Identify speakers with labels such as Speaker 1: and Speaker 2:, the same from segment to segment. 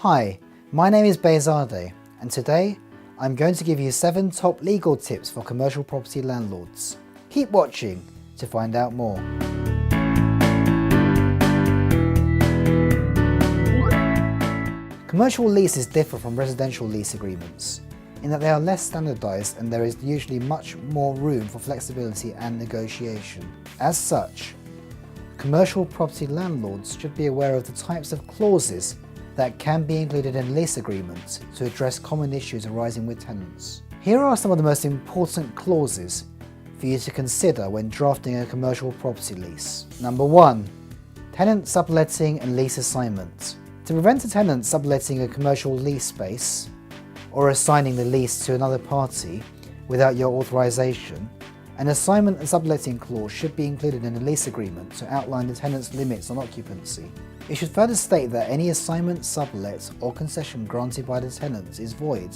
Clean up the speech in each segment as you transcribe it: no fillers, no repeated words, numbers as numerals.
Speaker 1: Hi, my name is Bezade, and today I'm going to give you 7 top legal tips for commercial property landlords. Keep watching to find out more. Commercial leases differ from residential lease agreements in that they are less standardised and there is usually much more room for flexibility and negotiation. As such, commercial property landlords should be aware of the types of clauses that can be included in lease agreements to address common issues arising with tenants. Here are some of the most important clauses for you to consider when drafting a commercial property lease. Number 1. Tenant subletting and lease assignment. To prevent a tenant subletting a commercial lease space or assigning the lease to another party without your authorization, an assignment and subletting clause should be included in a lease agreement to outline the tenant's limits on occupancy. It should further state that any assignment, sublet or concession granted by the tenant is void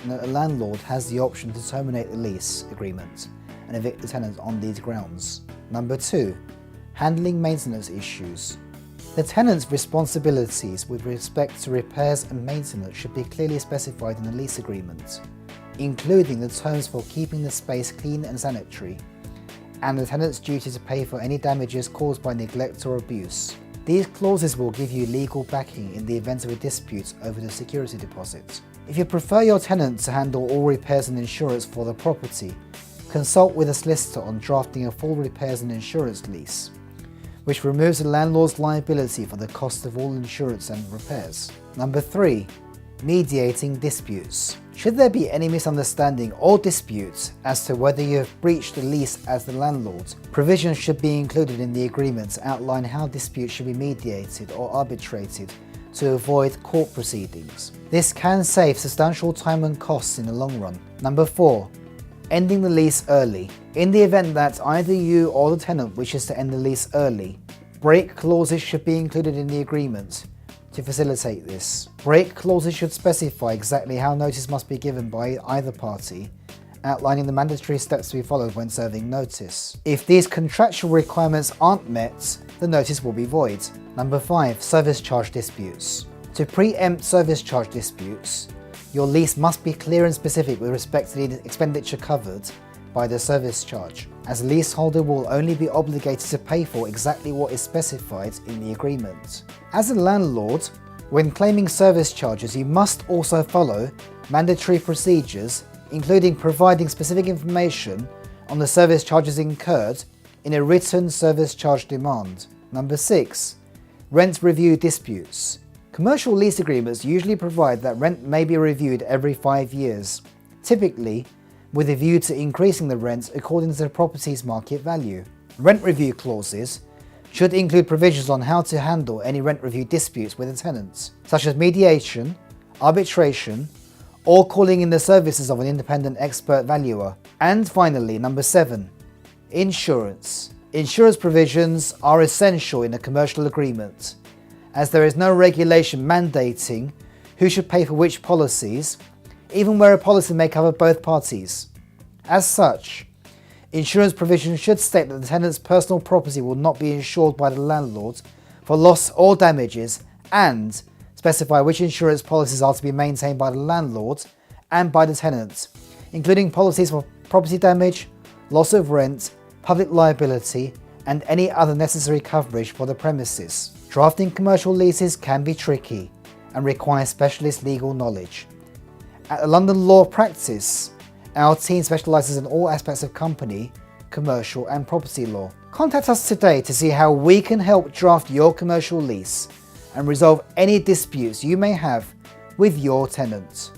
Speaker 1: and that the landlord has the option to terminate the lease agreement and evict the tenant on these grounds. Number 2. Handling maintenance issues. The tenant's responsibilities with respect to repairs and maintenance should be clearly specified in the lease agreement, including the terms for keeping the space clean and sanitary, and the tenant's duty to pay for any damages caused by neglect or abuse. These clauses will give you legal backing in the event of a dispute over the security deposit. If you prefer your tenant to handle all repairs and insurance for the property, consult with a solicitor on drafting a full repairs and insurance lease, which removes the landlord's liability for the cost of all insurance and repairs. Number 3. Mediating disputes. Should there be any misunderstanding or dispute as to whether you have breached the lease as the landlord, provisions should be included in the agreement to outline how disputes should be mediated or arbitrated to avoid court proceedings. This can save substantial time and costs in the long run. Number 4. Ending the lease early. In the event that either you or the tenant wishes to end the lease early, break clauses should be included in the agreement to facilitate this. Break clauses should specify exactly how notice must be given by either party, outlining the mandatory steps to be followed when serving notice. If these contractual requirements aren't met, the notice will be void. Number 5. Service charge disputes. To preempt service charge disputes, your lease must be clear and specific with respect to the expenditure covered by the service charge, as the leaseholder will only be obligated to pay for exactly what is specified in the agreement. As a landlord, when claiming service charges, you must also follow mandatory procedures, including providing specific information on the service charges incurred in a written service charge demand. Number 6. Rent review disputes. Commercial lease agreements usually provide that rent may be reviewed every 5 years, typically with a view to increasing the rent according to the property's market value. Rent review clauses should include provisions on how to handle any rent review disputes with the tenants, such as mediation, arbitration, or calling in the services of an independent expert valuer. And finally, number 7. Insurance. Insurance provisions are essential in a commercial agreement, as there is no regulation mandating who should pay for which policies, even where a policy may cover both parties. As such, insurance provisions should state that the tenant's personal property will not be insured by the landlord for loss or damages, and specify which insurance policies are to be maintained by the landlord and by the tenant, including policies for property damage, loss of rent, public liability, and any other necessary coverage for the premises. Drafting commercial leases can be tricky and require specialist legal knowledge. At the London Law Practice, our team specialises in all aspects of company, commercial and property law. Contact us today to see how we can help draft your commercial lease and resolve any disputes you may have with your tenant.